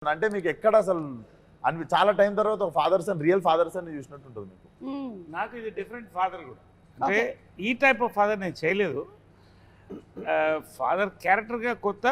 అంటే మీకు ఎక్కడ అసలు చాలా టైం తర్వాత ఒక father son real father son చూసినట్టు ఉంటుంది మీకు. నాకు ఇది డిఫరెంట్ ఫాదర్ కూడా అంటే ఈ టైప్ ఆఫ్ ఫాదర్ నేను చేయలేదు. ఫాదర్ క్యారెక్టర్గా కొత్త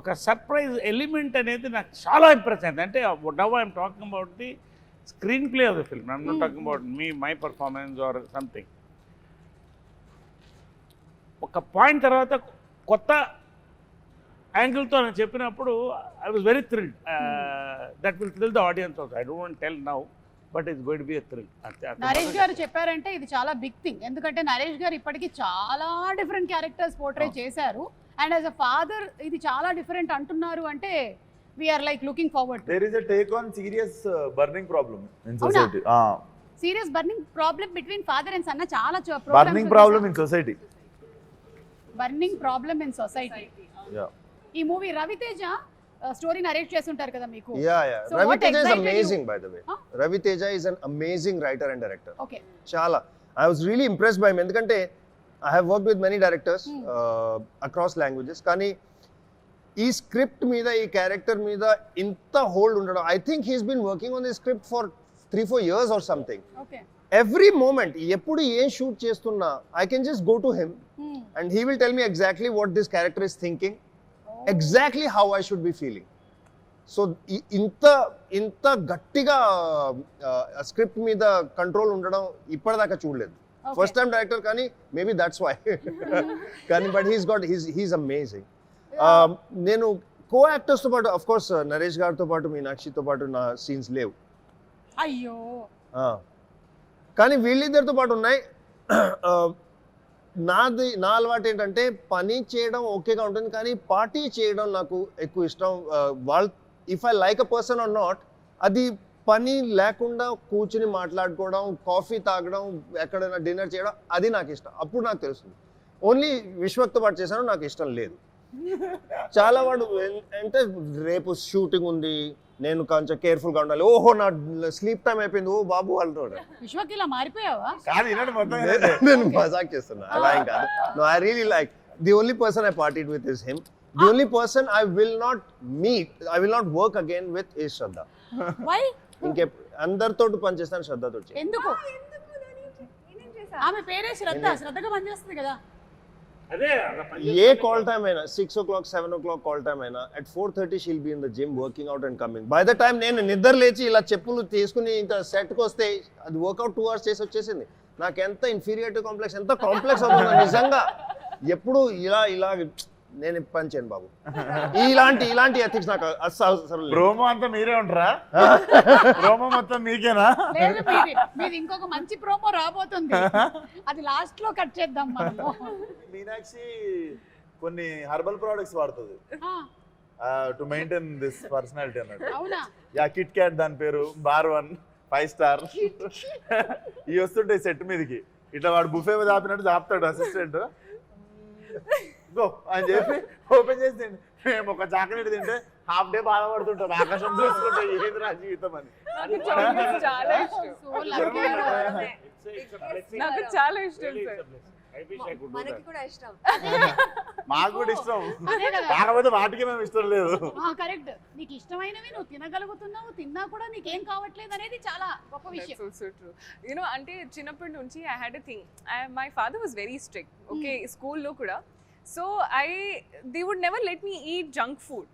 ఒక సర్ప్రైజ్ ఎలిమెంట్ అనేది నాకు చాలా ఇంప్రెస్ అయింది. అంటే now I'm talking about the screen play of the film, I'm not talking about my performance or something. ఒక పాయింట్ తర్వాత కొత్త యాంగిల్తో నేను చెప్పినప్పుడు I was very thrilled. That will thrill the audience also. I don't want tell now but it's going to be a thrill. Naresh గారు చెప్పారంటే ఇది చాలా big thing, ఎందుకంటే నరేష్ గారు ఇప్పటికీ చాలా డిఫరెంట్ క్యారెక్టర్స్ పోర్ట్రే చేశారు అండ్ యాజ్ అ ఫాదర్ ఇది చాలా డిఫరెంట్ అంటున్నారు అంటే we're like looking forward. There is a take on serious burning problem in society. Serious burning problem between father and son చాలా burning problem in society. Burning problem in society. ఈ movie Ravi Teja story narrate చేస్తుంటారు కదా మీకు. So Raviteja is amazing by the way. Raviteja is an amazing writer and director. Okay. Chala. I was really impressed by him ఎందుకంటే I have worked with many directors across languages కానీ ఈ script మీద ఈ character మీద ఇంత hold ఉండడం. I think he's been working on this script for 3-4 years or something. Okay. Every moment ఎప్పుడు ఏం షూట్ చేస్తున్నా I can just go to him and he will tell me exactly what this character is thinking. Exactly how I should be feeling. So ఇంత గట్టిగా script మీద control ఉండడం ఇప్పటిదాకా చూడలేదు. First time director కానీ మేబీ దట్స్ వై కానీ but he's amazing. నేను కో యాక్టర్స్తో పాటు అఫ్ కోర్స్ నరేష్ గారితో పాటు మీనాక్షితో పాటు నా సీన్స్ లేవు. అయ్యో. కానీ వీళ్ళిద్దరితో పాటు ఉన్నాయి. నా అలవాటు ఏంటంటే పని చేయడం ఓకేగా ఉంటుంది కానీ పార్టీ చేయడం నాకు ఎక్కువ ఇష్టం. వాళ్ళు if I like a person are not, అది పని లేకుండా కూర్చుని మాట్లాడుకోవడం, కాఫీ తాగడం, ఎక్కడైనా డిన్నర్ చేయడం అది నాకు ఇష్టం. అప్పుడు నాకు తెలుస్తుంది. ఓన్లీ విశ్వక్తో పాటు చేశాను నాకు ఇష్టం లేదు. చాలా వాడు అంటే రేపు షూటింగ్ ఉంది నేను కొంచెం కేర్ఫుల్గా ఉండాలి, ఓహో నా స్లీప్ టైం అయిపోయింది, ఓ బాబు అంటాడు. విశ్వక్ ఇలా మారిపోయావా? నేను మజాక్ చేస్తున్నా, అలా ఏం కాదు. No, I really like the only person I partied with is him. The only person I will not meet, I will not work again with is Shraddha. Why? ఇంకే అందరితో పని చేస్తాను, శ్రద్ధతో చేయను. ఎందుకు? ఆమె పేరే శ్రద్ధ, శ్రద్ధగా పని చేస్తుంది కదా. అదే ఏ కాల్ టైమ్ అయినా 6 o'clock 7 o'clock కాల్ టైమ్ అయినా at 4:30 she'll be in the gym working out and coming. By the time నేను నిద్ర లేచి ఇలా చెప్పులు తీసుకుని ఇంకా సెట్కి వస్తే అది వర్కౌట్ 2 hours చేసి వచ్చేసింది. నాకు ఎంత ఇన్ఫీరియారిటీ కాంప్లెక్స్, ఎంత కాంప్లెక్స్ అవుతుంది నిజంగా. ఎప్పుడు ఇలా నేను పని చేయను బాబు. ఇలాంటి ఎథిక్స్ నాకు అసలు. ప్రోమో అంతా మీరే ఉంటారా? ప్రోమో మొత్తం మీకేనా? లేదు, మీది ఇంకొక మంచి ప్రోమో రాబోతుంది, అది లాస్ట్ లో కట్ చేద్దాం మనము. మీనాక్షి కొన్ని హెర్బల్ ప్రొడక్ట్స్ వాడుతుంది టు మెయింటైన్ దిస్ పర్సనాలిటీ అన్నట్టు. అవునా? యా, కిట్ క్యాట్ దాని పేరు, బార్ 1 5 స్టార్. ఇవి వస్తుంటాయి సెట్ మీదకి, ఇట్లా వాడు బుఫే మీద ఆపినట్టు ఆపుతాడు అసిస్టెంట్. గో అని చెప్పి ఓపెన్ చేసి తిండి. మేము ఒక చాక్లెట్ తింటే హాఫ్ డే బాధపడుతుంటాం, ఆకాశం చూసుకుంటే ఏది రా జీవితం అని. నాకు చాలా ఇష్టం సార్. మనకి కూడా ఇష్టం, మాకు కూడా ఇష్టం, కాకపోతే వాటికి మేము ఇష్టం లేదు. కరెక్ట్. నీకు ఇష్టమైనవి నువ్వు తినగలుగుతున్నావు, తిన్నా కూడా నీకేం కావట్లేదు అనేది చాలా గొప్ప విషయం. So true. యూనో అంటే చిన్నప్పటి నుంచి I had a thing, my father was very strict. Okay, స్కూల్లో కూడా. So they would never let me eat junk food.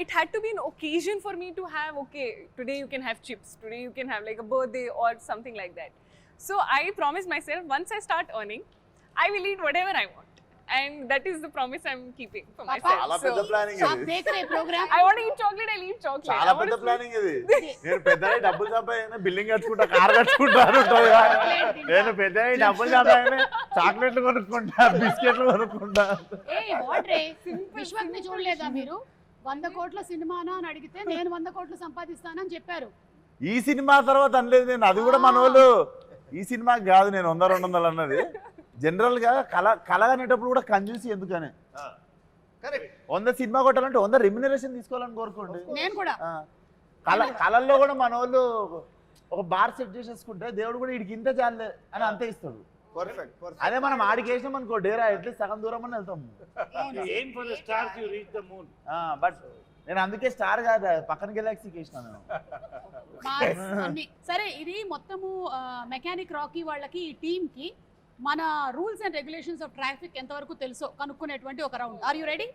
It had to be an occasion for me to have, okay, today you can have chips, today you can have like a birthday or something like that. So I promised myself once I start earning, I will eat whatever I want. And that is the promise I'm keeping for myself. చాలా పెద్ద planning ఇది. Bakery program. I want to eat chocolate, I'll eat chocolate. చాలా పెద్ద planning ఇది. నేను పెద్దగా డబ్బులు సంపాదించిన బిల్డింగ్ కట్టుకుంటా, కార్ కట్టుకుంటాను. నేను పెద్దగా డబ్బులు సంపాదించిన చాక్లెట్లు కొనుక్కుంటా, బిస్కెట్లు కొనుక్కుంటా. విశ్వక్ ని చూడలేదా మీరు? 100 కోట్ల సినిమానా అని అడిగితే నేను 100 కోట్లు సంపాదిస్తానని చెప్పారు. ఈ సినిమా తర్వాత అనలేదు నేను, అది కూడా మన వాళ్ళు ఈ సినిమాకి కాదు నేను 100-200 అన్నది. జనరల్ గా కళ అనేటప్పుడు కూడా కంజూసి ఎందుకనే. 100 సినిమా కొట్టాలంటే 100 రెమ్యునరేషన్ తీసుకోవాలని కోరుకోండి. నేను కూడా కళల్లో కూడా మన వాళ్ళు ఒక బార్ సెట్ చేసేసుకుంటే దేవుడు కూడా వీడికి ఇంత చాలే అని అంతే ఇస్తాడు. అదే మనం ఆడికి వేసినాం అనుకో డేరా, ఎట్లీస్ట్ సగం దూరం అని వెళ్తాం. aim for the stars, you reach the moon. But నేను అందుకే స్టార్ కాదు పక్కన గెలాక్సీకి వేసినాను నేను. మార్క్స్ అన్ని సరే. ఇది మొత్తము మెకానిక్ రాకీ వాళ్ళకి ఈ టీమ్ కి మన rules and regulations of traffic ఎంతవరకు తెలుసో కనుక్కునేటువంటి ఒక round. Are you ready?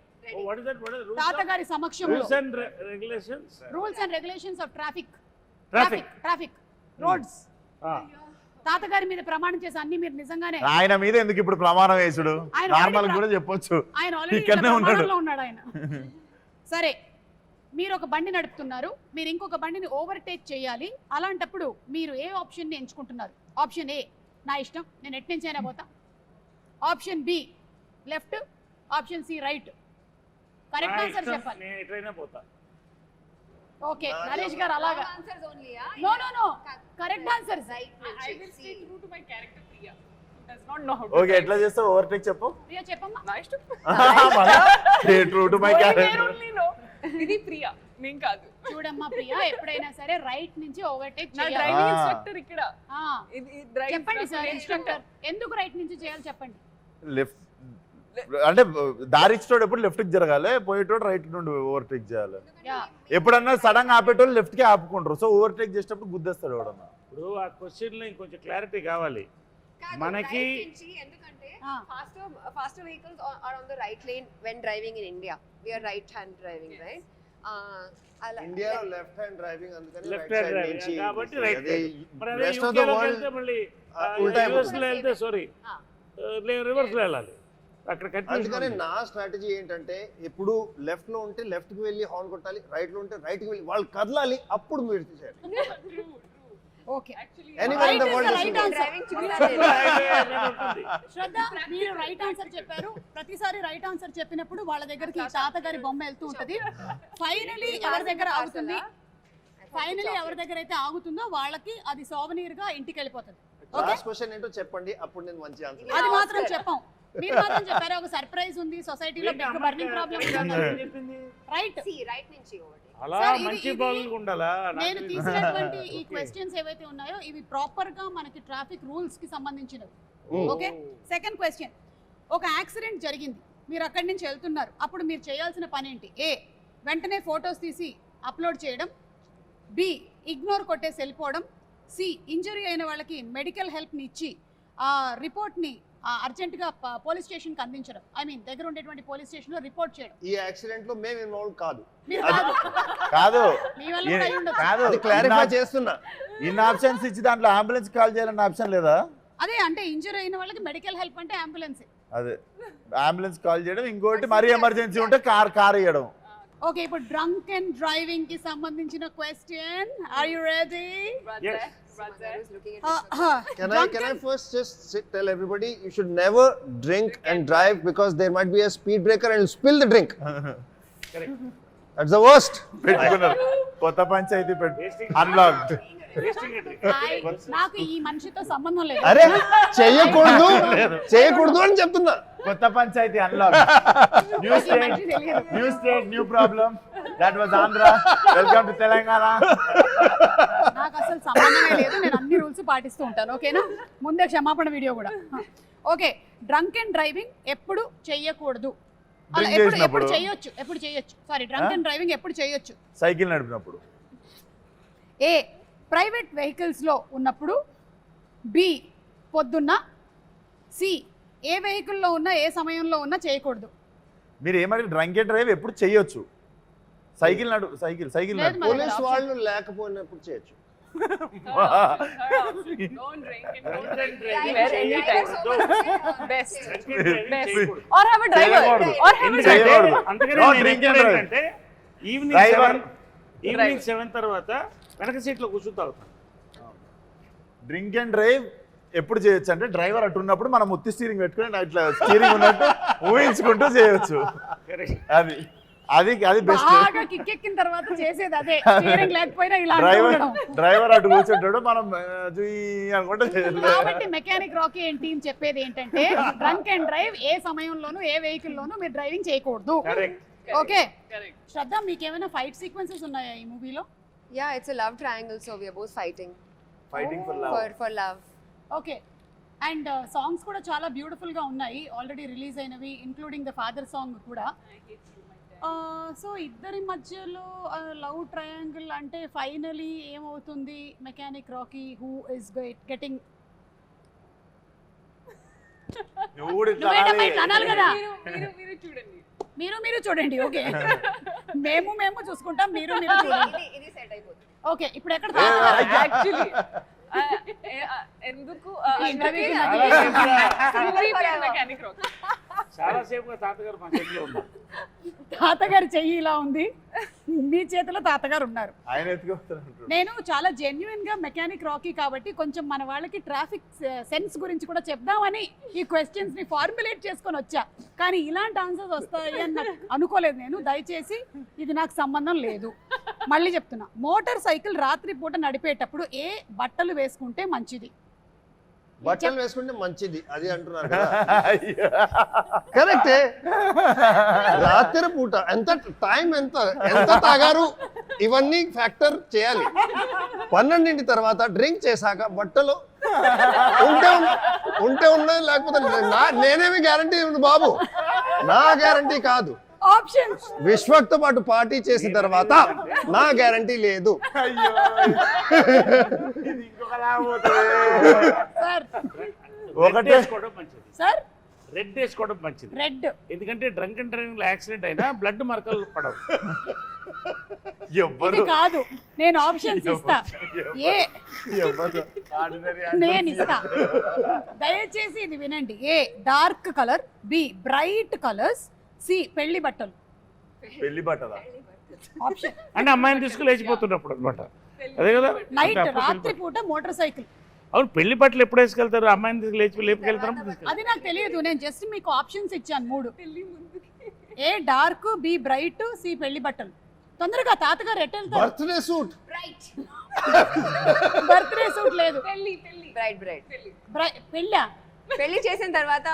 What is that? What is తాతగారి సమక్షంలో rules and regulations? Rules and regulations of traffic. Traffic roads. తాతగారి మీద ప్రమాణం చేసి అన్ని మీరు నిజంగానే ఆయన మీద ఎందుకు ఇప్పుడు ప్రమాణం వేసుడు? ఆయన నార్మల్ already కూడా చెప్పొచ్చు. ఆయన ఆల్రెడీ ఇక్కడనే ఉన్నాడు. ఉన్నాడు ఆయన. సరే, మీరు ఒక బండి నడుపుతున్నారు, మీరు ఇంకొక బండిని ఓవర్టేక్ చేయాలి. అలాంటప్పుడు మీరు ఏ ఆప్షన్ని ఎంచుకుంటున్నారు? ఆప్షన్ ఏ నా ఇష్టం, నేను ఎటు నుంచి అయినా పోతా. Option B left, option C right. Correct answer చెప్పాలి. నేను ఎట్లయినా పోతా. ఓకే, నరేష్ గారు అలాగా. Answers only no no no, correct answer. I will stay true to my character Priya. Who does not know how to okay, drive. ఎట్లా చేస్తావు? Overtake చెప్పు. ప్రియా చెప్పమ్మా. నా ఇష్టం. True to my Only character. there only know. ఇది ప్రియా, నేను కాదు. చూడమ్మా ప్రియా, ఎప్పుడైనా సరే రైట్ నుంచి ఓవర్టేక్ నా చేయాలి. డ్రైవింగ్ ఇన్స్ట్రక్టర్ ఇక్కడ. ఆ, ఇది drive చెప్పండి సార్ instructor. ఇన్స్ట్రక్టర్, ఎందుకు రైట్ నుంచి చేయాలి చెప్పండి. లెఫ్ట్ అంటే దారి ఇచ్చేటోడు ఎప్పుడు లెఫ్ట్ కి జరగాలి, పోయేటోడు రైట్ నుండి ఓవర్టేక్ చేయాలి. యా, ఎప్పుడన్నా సడన్ గా ఆపేటోళ్ళు లెఫ్ట్ కి ఆపుకుంటారు. సో ఓవర్టేక్ చేసేటప్పుడు గుద్దేస్తాడు ఎవడన్నా. ఇప్పుడు ఆ క్వశ్చన్ లో ఇంకొంచెం క్లారిటీ కావాలి మనకి. ఎందుకంటే ఆ. faster vehicles are on the right lane when driving in India. We are right hand driving, right? ఇండియాలో లెఫ్ట్ హ్యాండ్ డ్రైవింగ్ అందుకని left right hand side driving నుంచి కాబట్టి రైట్. అదే మరి అదే rest of UK the లోకి world వెళ్తే మళ్ళీ ఉల్టా యూఎస్ లో వెళ్తే సారీ రివర్స్ లో వెళ్ళాలి. అక్కడ అందుకని కన్ఫ్యూజన్. నా స్ట్రాటజీ ఏంటంటే ఎప్పుడు లెఫ్ట్ లో ఉంటే లెఫ్ట్ కి వెళ్ళి హార్న్ కొట్టాలి, రైట్ లో ఉంటే రైట్ కి వెళ్ళి వాళ్ళు కదలాలి, అప్పుడు మీరు చేయాలి. Okay. Anywhere in the Right world is the is right no. answer. Driving చూడాలి. శ్రద్ధ, మీరు రైట్ ఆన్సర్ చెప్పారు. ప్రతిసారి రైట్ ఆన్సర్ చెప్పినప్పుడు వాళ్ళ దగ్గరికి తాతగారి బొమ్మ వెళ్తూ ఉంటది. ఫైనలీ ఎవరి దగ్గర ఆగుతుంది, ఫైనలీ ఎవరి దగ్గర అయితే ఆగుతుందో వాళ్ళకి అది సోవనీర్ గా ఇంటికి వెళ్ళిపోతుంది. ఓకే, లాస్ట్ క్వశ్చన్ ఏంటో చెప్పండి, అప్పుడు నేను మంచి ఆన్సర్. అది మాత్రం చెప్పాం. మీరు మాత్రం చెప్పారు ఒక సర్ప్రైజ్ ఉంది, సొసైటీలో big burning problem right. See, right నుంచి overtake. అలా సార్, ఇది- మంచి ఇది బాగులు ఉండాలా? నేను తీసినటువంటి ఈ క్వశ్చన్స్ ఏవైతే ఉన్నాయో ఇవి ప్రాపర్ గా మనకి ట్రాఫిక్ రూల్స్ కి సంబంధించినవి. Okay, second question. ఒక యాక్సిడెంట్ జరిగింది, మీరు అక్కడి నుంచి వెళ్తున్నారు, అప్పుడు మీరు చేయాల్సిన పని ఏంటి? ఏ వెంటనే ఫొటోస్ తీసి అప్లోడ్ చేయడం, బి ఇగ్నోర్ కొట్టేసి వెళ్ళిపోవడం, సి ఇంజరీ అయిన వాళ్ళకి మెడికల్ హెల్ప్ని ఇచ్చి ఆ రిపోర్ట్ని అర్జెంటుగా పోలీస్ స్టేషన్కి అందించడం. ఐ మీన్ దగ్గర ఉండేటువంటి పోలీస్ స్టేషన్లో రిపోర్ట్ చేయడం. ఈ యాక్సిడెంట్ లో మేము ఇన్వాల్వ్ కాదు, మీరు కాదు, కాదు మీ వల్ల కూడా అయి ఉండొచ్చు. కాదు, అది క్లారిఫై చేస్తున్నా. ఇన్ని ఆప్షన్స్ ఇచ్చి దాంట్లో అంబులెన్స్ కాల్ చేయాలన్న ఆప్షన్ లేదా? అదే అంటే ఇంజరీ అయిన వాళ్ళకి మెడికల్ హెల్ప్ అంటే అంబులెన్స్. అదే అంబులెన్స్ కాల్ చేయడం, ఇంకోటి మరీ ఎమర్జెన్సీ ఉంటే కార్ ఇవ్వడం. ఓకే, ఇప్పుడు డ్రంక్ అండ్ డ్రైవింగ్ కి సంబంధించిన question. Are you ready? Yes. Mother is looking at Can I first just tell everybody you should never drink and drive because there might be a speed breaker and you'll spill the drink. Correct. That's the worst. పెట్టుకున్నారు కొత్త panchayat unlocked. నాకు ఈ మనిషితో సంబంధం లేదు. అరే చేయకూడదు అని చెప్తున్నా. కొత్త panchayat unlock. New state new problem. That was Andhra. Welcome to Telangana. నాకు అసలు సంబంధమే లేదు, నేను అన్ని రూల్స్ పాటిస్తూ ఉంటాను. ఓకేనా? ముందే క్షమాపణ వీడియో కూడా. ఓకే, డ్రంక్ అండ్ డ్రైవింగ్ ఎప్పుడు చెయ్యకూడదు? అలా Drink ఎప్పుడు చేసినప్పుడు. ఎప్పుడు చేయొచ్చు? సారీ, డ్రంక్ అండ్ డ్రైవింగ్ ఎప్పుడు చేయొచ్చు? సైకిల్ నడిపినప్పుడు. ఏ ప్రైవేట్ వెహికల్స్లో ఉన్నప్పుడు, బి పొద్దున్న, సి ఏ వెహికల్లో ఉన్నా ఏ సమయంలో ఉన్నా చేయకూడదు. మీరు ఏమంటే డ్రంక్ అండ్ డ్రైవ్ ఎప్పుడు చేయొచ్చు? సైకిల్ సైకిల్ లేదు నడుపు. మరి. పోలీస్ వాళ్ళు లేకపోయినప్పుడు చేయొచ్చు. Don't drink and Drink don't and drink driving anywhere, చేయకూడదు. anytime. Best. Best. చేయకూడదు. Or have a driver. చేయకూడదు. Or have a ఎందుకంటే చేయకూడదు. అందుకనే No నేను drink and ఎప్పుడు drive. ఏంటంటే Driver. ఈవినింగ్ 7 తర్వాత వెనక సీట్లో కూర్చుంటా అవుతాను. డ్రింక్ అండ్ డ్రైవ్ ఎప్పుడు చేయొచ్చు అంటే డ్రైవర్ అటు ఉన్నప్పుడు మనం ముత్తి స్టీరింగ్ పెట్టుకుని ఇట్లా స్టీరింగ్ ఉన్నట్టు ఊహించుకుంటూ చేయొచ్చు. అది బెస్ట్. బాగా కిక్కెక్కిన తర్వాత చేసేది అదే, స్టీరింగ్ లేకపోయినా ఇలా ఉండడం. డ్రైవర్ అటు కూర్చుంటాడు, మనం అనుకుంటే కాబట్టి మెకానిక్ రాకీ అండ్ టీమ్ చెప్పేది ఏంటంటే డ్రంక్ అండ్ డ్రైవ్ ఏ సమయంలోనూ ఏ వెహికల్ లోనూ మీరు డ్రైవింగ్ చేయకూడదు. Okay, Correct. శ్రద్ధ, మీకు ఏమైనా ఫైట్ సీక్వెన్సెస్ ఉన్నాయా ఈ మూవీలో? Yeah, it's a love triangle, so we are both fighting fighting for love. for love. Okay, and songs కూడా చాలా బ్యూటిఫుల్ గా ఉన్నాయి, ఆల్రెడీ రిలీజ్ అయినవి, ఇంక్లూడింగ్ ద ఫాదర్ సాంగ్ కూడా. సో ఇద్దరి మధ్యలో లవ్ ట్రయాంగిల్ అంటే ఫైనలీ ఏమవుతుంది? Mechanic Rocky who is getting నువ్వు కూడా ఇట్లా నువ్వేనా అనాలి. బయట అనాలి కదా. మీరు చూడండి. మీరు చూడండి. ఓకే, మేము చూసుకుంటాం, మీరు చూడండి. ఇది సెట్ అయిపోతుంది. ఓకే, ఇప్పుడు ఎక్కడ యాక్చువల్లీ ఎందుకు ఇంటర్వ్యూకి మెకానిక్ రాక్ చాలా సేపుగా తాతగారు మా చేతిలో ఉన్నారు. తాతగారి చెయ్యి ఇలా ఉంది, మీ చేతిలో తాతగారు ఉన్నారు. ఆయన ఎత్తుకొస్తాను. నేను చాలా జెన్యున్ గా మెకానిక్ రాకీ కాబట్టి కొంచెం మన వాళ్ళకి ట్రాఫిక్ సెన్స్ గురించి కూడా చెప్దామని ఈ క్వశ్చన్స్ ని ఫార్ములేట్ చేసుకొని వచ్చా. కానీ ఇలాంటి ఆన్సర్స్ వస్తాయి అని నాకు అనుకోలేదు నేను. దయచేసి ఇది నాకు సంబంధం లేదు. మళ్ళీ చెప్తున్నా, మోటార్ సైకిల్ రాత్రి పూట నడిపేటప్పుడు ఏ బట్టలు వేసుకుంటే మంచిది? బట్టలు వేసుకుంటే మంచిది అది అంటున్నారు కదా. కరెక్టే. రాత్రి పూట ఎంత టైం, ఎంత తాగారు, ఇవన్నీ ఫ్యాక్టర్ చేయాలి. 12 తర్వాత డ్రింక్ చేశాక బట్టలు ఉంటే ఉన్నాయి, లేకపోతే నేనేమి గ్యారంటీ ఉంది బాబు, నా గ్యారంటీ కాదు. ఆప్షన్స్ విశ్వక్తో పాటు పార్టీ చేసిన తర్వాత నా గ్యారంటీ లేదు. అయ్యో ఇది ఇంకొకలా పోతుంది. సార్ ఒకటే వేసుకోవడం మంచిది. సార్ రెడ్ వేసుకోవడం మంచిది. రెడ్ ఎందుకంటే డ్రంక్ అండ్ డ్రైవింగ్ లో యాక్సిడెంట్ అయినా బ్లడ్ మరకలు పడవు. ఎవ్వరు ఇది కాదు, నేను ఆప్షన్స్ ఇస్తా. ఏ ఎవ్వరు ఆర్డినరీ నేను ఇస్తా, దయచేసి ఇది వినండి. A dark colour, B bright colours, C పెళ్లి బట్టలు. పెళ్లి బట్టలా? ఆప్షన్ అంటే అమ్మాయిని తీసుకుని లేచిపోతున్నప్పుడు అనమాట. అదే కదా. నైట్, అంటే అప్పుడు రాత్రి పూట మోటార్ సైకిల్. అవును, పెళ్లి బట్టలు ఎప్పుడు వేసుకెళ్తారు? అమ్మాయిని తీసుకు లేపుకెళ్తారు. అది నాకు తెలియదు, నేను జస్ట్ మీకు ఆప్షన్స్ ఇచ్చాను 3. ఏ డార్క్, బి బ్రైట్, సి పెళ్లి బట్టలు. తొందరగా తాతగారు ఎట్ వెళ్తారు? Birthday suit. Bright. Birthday suit లేదు. Bright. పెళ్ళా? పెళ్లి చేసిన తర్వాత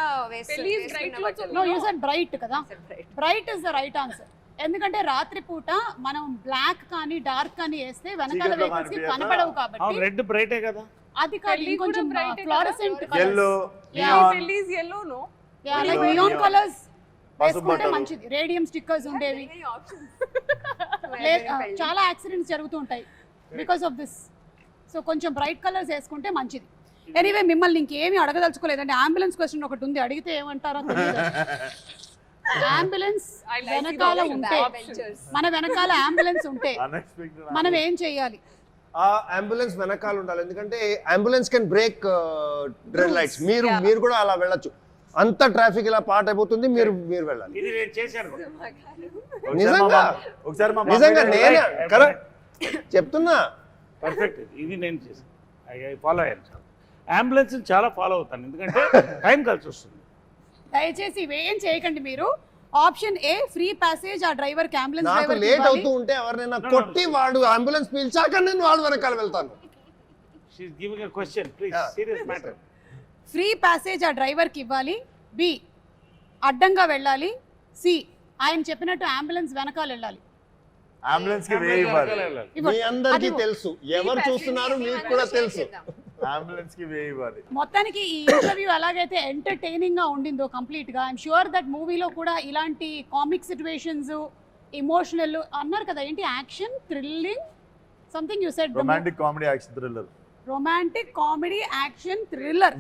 పెళ్లి is bright లో నో, యూ సెడ్ బ్రైట్ కదా. Bright. Bright is the right answer. ఎందుకంటే రాత్రి పూట మనం బ్లాక్ కానీ డార్క్ కానీ వేస్తే వెనకాల చీకట్లో వెహికల్స్ కి కనిపించదా? కనపడవు అవును, కాబట్టి రెడ్ బ్రైటే కదా. అది కాదు, పెళ్లి ఇంకొంచెం కూడా bright ఏ కదా? Fluorescent yellow Yeah. పెళ్లి is yellow, no? Like Yellow, neon neon. Colours పసుపు వేసుకుంటే బట్టలు. మంచిది. రేడియం స్టిక్కర్స్ ఉండేవి. Many options. చాలా యాక్సిడెంట్స్ జరుగుతూ ఉంటాయి బికాస్ ఆఫ్ దిస్. సో కొంచెం బ్రైట్ కలర్స్ వేసుకుంటే మంచిది. ఎనీవే, మిమ్మల్ని ఇంకేమీ అడగదలుచుకోలేదండి. అంబులెన్స్ క్వశ్చన్ ఒకటి ఉంది, అడిగితే ఏమంటారో తెలియదు. అంబులెన్స్ I like it వెనకాల also. ఉంటే, Adventures. మన వెనకాల అంబులెన్స్ ఉంటే అన్ఎక్స్పెక్టెడ్. మనం ఏం చేయాలి? ఆ అంబులెన్స్ వెనకాల ఉండాలి, ఎందుకంటే ambulance can break red lights. Yeah. మీరు కూడా అలా వెళ్ళొచ్చు. అంత ట్రాఫిక్ ఇలా పాట్ అయిపోతుంది, మీరు వెళ్ళాలి. ఇది నేను చేశాను కూడా. నిజంగా? ఒకసారి మా నిజంగా మమ్మీ నేనే Right. కరెక్ట్ చెప్తున్నా. పర్ఫెక్ట్. ఇది నేను చేశాను. ఫాలో అయ్యాను. చాలా అంబులెన్స్ చాలా ఫాలో అవుతాను, ఎందుకంటే టైం కలిసి వస్తుంది. దయచేసి ఇవేం చేయకండి మీరు. ఆప్షన్ ఏ ఫ్రీ ప్యాసేజ్ ఆ డ్రైవర్ కి, అంబులెన్స్ నాకు డ్రైవర్ లేట్ అవుతూ ఉంటే ఎవరినైనా కొట్టి వాడు అంబులెన్స్ పిలిచాక నేను వాడు వెనకాల వెళ్తాను. She is giving a question, please. Yeah. Serious matter. Free passage ఆ డ్రైవర్ కి ఇవ్వాలి, బి అడ్డంగా వెళ్ళాలి, సి ఆయన చెప్పినట్టు అంబులెన్స్ వెనకాల వెళ్ళాలి. అంబులెన్స్ కి వే ఇవ్వాలి. మీ ఇవ్వండి. అందరికీ అది తెలుసు, ఎవరు చూస్తున్నారు మీకు కూడా తెలుసు. అంబులెన్స్ కి వే ఇవ్వాలి. మొత్తానికి ఈ ఇంటర్వ్యూ ఎలాగైతే ఎంటర్టైనింగ్ గా ఉండిందో కంప్లీట్ గా, ఐఎమ్ షూర్ దట్ మూవీలో కూడా ఇలాంటి కామిక్ సిచ్యువేషన్స్, ఇమోషనల్ అన్నారు కదా, ఏంటి action, thrilling, something you said, romantic comedy action thriller. Romantic comedy action thriller.